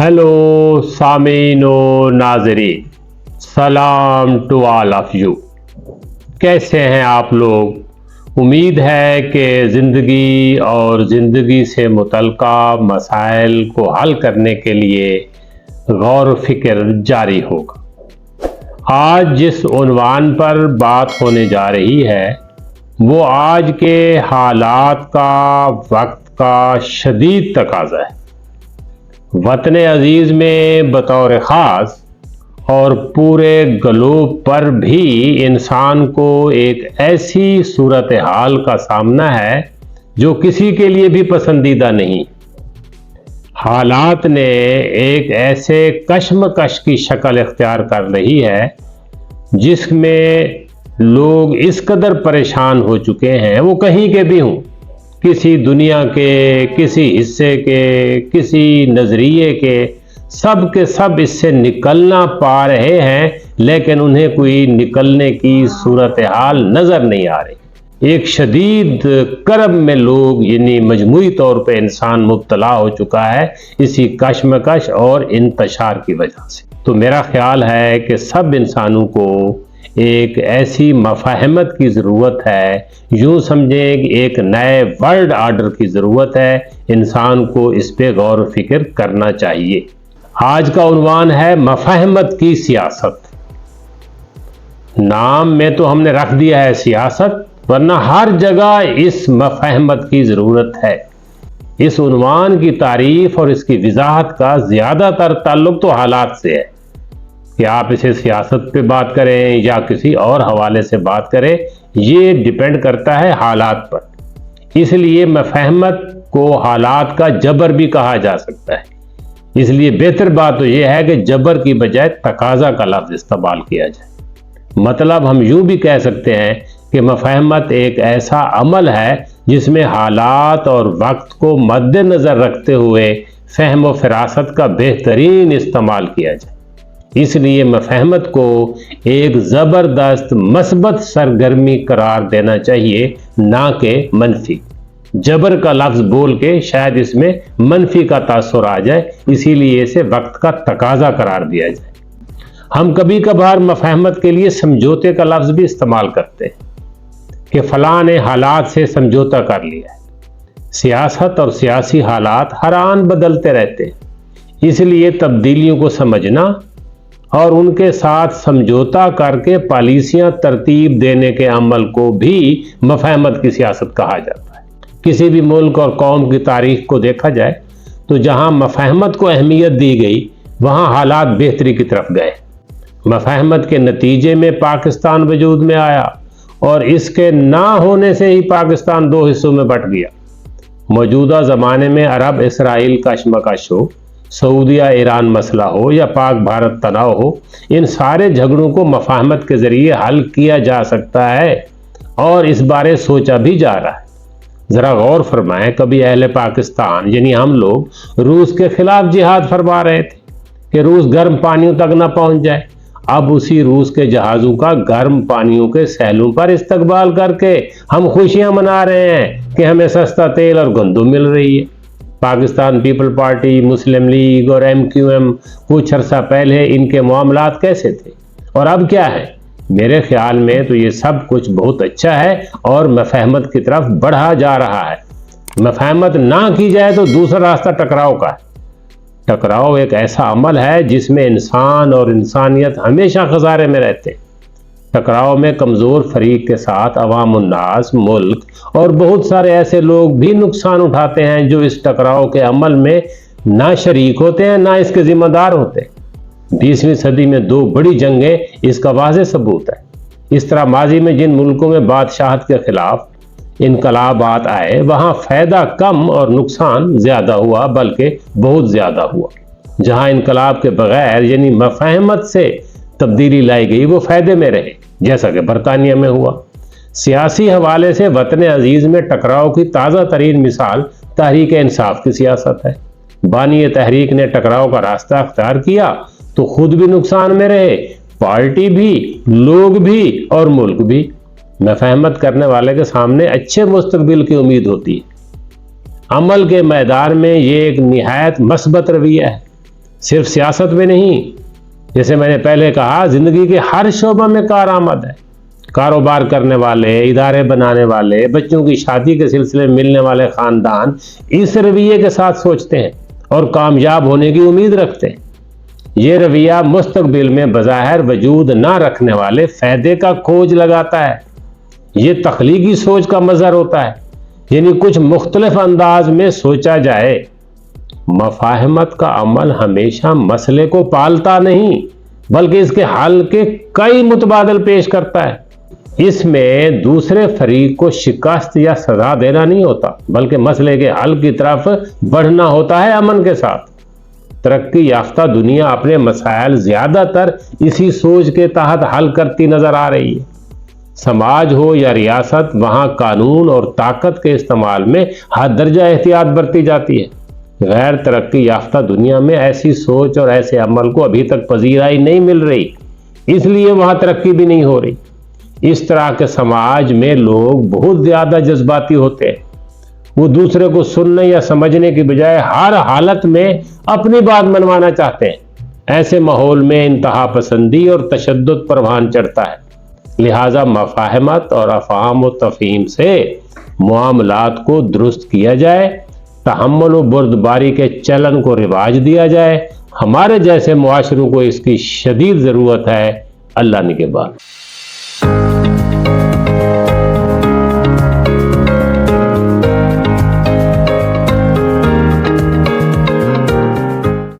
Hello सामीन व नाज़रीन, सलाम टू ऑल ऑफ यू। कैसे हैं आप लोग? उम्मीद है कि ज़िंदगी और ज़िंदगी से मुतल्लिका मसाइल को हल करने के लिए गौर व फिक्र जारी होगा। आज जिस उन्वान पर बात होने जा रही है वो आज के हालात का, वक्त का शदीद तकाज़ा है। वतन अजीज़ में बतौर ख़ास और पूरे ग्लोब पर भी इंसान को एक ऐसी सूरत हाल का सामना है जो किसी के लिए भी पसंदीदा नहीं। हालात ने एक ऐसे कश्मकश की शक्ल इख्तियार कर रही है जिसमें लोग इस कदर परेशान हो चुके हैं, वो कहीं के भी हों, किसी दुनिया के, किसी हिस्से के, किसी नज़रिए के, सब के सब इससे निकलना पा रहे हैं, लेकिन उन्हें कोई निकलने की सूरत हाल नज़र नहीं आ रही। एक शदीद करब में लोग यानी मजमूई तौर पे इंसान मुब्तला हो चुका है इसी कश्मकश और इंतशार की वजह से। तो मेरा ख्याल है कि सब इंसानों को एक ऐसी मफाहमत की ज़रूरत है, यूँ समझें कि एक नए वर्ल्ड आर्डर की ज़रूरत है। इंसान को इस पे गौर व फिक्र करना चाहिए। आज का उन्वान है मफाहमत की सियासत। नाम में तो हमने रख दिया है सियासत, वरना हर जगह इस मफाहमत की ज़रूरत है। इस उन्वान की तारीफ और इसकी वजाहत का ज़्यादातर ताल्लुक तो हालात से है कि आप इसे सियासत पे बात करें या किसी और हवाले से बात करें, ये डिपेंड करता है हालात पर। इसलिए मफहमत को हालात का जबर भी कहा जा सकता है। इसलिए बेहतर बात तो यह है कि जबर की बजाय तकाजा का लफ्ज़ इस्तेमाल किया जाए। मतलब हम यूँ भी कह सकते हैं कि मफहमत एक ऐसा अमल है जिसमें हालात और वक्त को मद्देनज़र रखते हुए फ़हम व फ़िरासत का बेहतरीन इस्तेमाल किया जाए। इसलिए मफहमत को एक ज़बरदस्त मस्बत सरगर्मी करार देना चाहिए, ना कि मनफी। जबर का लफ्ज़ बोल के शायद इसमें मनफी का तासुर आ जाए, इसीलिए इसे वक्त का तकाजा करार दिया जाए। हम कभी कभार मफहमत के लिए समझौते का लफ्ज़ भी इस्तेमाल करते हैं कि फ़लाँ ने हालात से समझौता कर लिया है। सियासत और सियासी हालात हर आन बदलते रहते हैं, इसलिए तब्दीलियों को समझना और उनके साथ समझौता करके पॉलिसियां तरतीब देने के अमल को भी मफहमत की सियासत कहा जाता है। किसी भी मुल्क और कौम की तारीख को देखा जाए तो जहां मफहमत को अहमियत दी गई वहां हालात बेहतरी की तरफ गए। मफहमत के नतीजे में पाकिस्तान वजूद में आया और इसके ना होने से ही पाकिस्तान दो हिस्सों में बंट गया। मौजूदा ज़माने में अरब इसराइल कशमकश हो, सऊदिया ईरान मसला हो या पाक भारत तनाव हो, इन सारे झगड़ों को मफाहमत के ज़रिए हल किया जा सकता है और इस बारे सोचा भी जा रहा है। ज़रा गौर फरमाएं, कभी अहले पाकिस्तान यानी हम लोग रूस के खिलाफ जिहाद फरमा रहे थे कि रूस गर्म पानियों तक ना पहुंच जाए। अब उसी रूस के जहाज़ों का गर्म पानियों के सहलों पर इस्तकबाल करके हम खुशियां मना रहे हैं कि हमें सस्ता तेल और गंदम मिल रही है। पाकिस्तान पीपल पार्टी, मुस्लिम लीग और MQM कुछ अर्सा पहले इनके मामलात कैसे थे और अब क्या है? मेरे ख्याल में तो ये सब कुछ बहुत अच्छा है और मफहमत की तरफ बढ़ा जा रहा है। मफहमत ना की जाए तो दूसरा रास्ता टकराव का है। टकराव एक ऐसा अमल है जिसमें इंसान और इंसानियत हमेशा खसारे में रहते हैं। टकराव में कमज़ोर फरीक के साथ अवाम उन्नास, मुल्क और बहुत सारे ऐसे लोग भी नुकसान उठाते हैं जो इस टकराव के अमल में ना शरीक होते हैं ना इसके जिम्मेदार होते। 20वीं सदी में 2 बड़ी जंगें इसका वाज़ेह सबूत है। इस तरह माजी में जिन मुल्कों में बादशाहत के खिलाफ इनकलाबात आए वहाँ फ़ायदा कम और नुकसान ज़्यादा हुआ, बल्कि बहुत ज़्यादा हुआ। जहाँ इनकलाब के बगैर यानी मफहमत से तब्दीली लाई गई वो फ़ायदे में रहे, जैसा कि बरतानिया में हुआ। सियासी हवाले से वतन अजीज़ में टकराव की ताज़ा तरीन मिसाल तहरीक इंसाफ की सियासत है। बानी तहरीक ने टकराव का रास्ता अख्तियार किया तो खुद भी नुकसान में रहे, पार्टी भी, लोग भी और मुल्क भी। मफहमत करने वाले के सामने अच्छे मुस्तकबिल की उम्मीद होती है। अमल के मैदान में ये एक निहायत मस्बत रवैया है। صرف سیاست میں نہیں، جیسے میں نے پہلے کہا زندگی کے ہر شعبہ میں کارآمد ہے۔ کاروبار کرنے والے، ادارے بنانے والے، بچوں کی شادی کے سلسلے میں ملنے والے خاندان اس رویے کے ساتھ سوچتے ہیں اور کامیاب ہونے کی امید رکھتے ہیں۔ یہ رویہ مستقبل میں بظاہر وجود نہ رکھنے والے فائدے کا کھوج لگاتا ہے۔ یہ تخلیقی سوچ کا مظہر ہوتا ہے، یعنی کچھ مختلف انداز میں سوچا جائے۔ مفاہمت کا عمل ہمیشہ مسئلے کو پالتا نہیں، بلکہ اس کے حل کے کئی متبادل پیش کرتا ہے۔ اس میں دوسرے فریق کو شکست یا سزا دینا نہیں ہوتا، بلکہ مسئلے کے حل کی طرف بڑھنا ہوتا ہے امن کے ساتھ۔ ترقی یافتہ دنیا اپنے مسائل زیادہ تر اسی سوچ کے تحت حل کرتی نظر آ رہی ہے۔ سماج ہو یا ریاست، وہاں قانون اور طاقت کے استعمال میں حد درجہ احتیاط برتی جاتی ہے۔ غیر ترقی یافتہ دنیا میں ایسی سوچ اور ایسے عمل کو ابھی تک پذیرائی نہیں مل رہی، اس لیے وہاں ترقی بھی نہیں ہو رہی۔ اس طرح کے سماج میں لوگ بہت زیادہ جذباتی ہوتے ہیں۔ وہ دوسرے کو سننے یا سمجھنے کی بجائے ہر حالت میں اپنی بات منوانا چاہتے ہیں۔ ایسے ماحول میں انتہا پسندی اور تشدد پروان چڑھتا ہے۔ لہذا مفاہمت اور افہام و تفہیم سے معاملات کو درست کیا جائے، تحمل و بردباری کے چلن کو رواج دیا جائے۔ ہمارے جیسے معاشروں کو اس کی شدید ضرورت ہے۔ اللہ نگہبان۔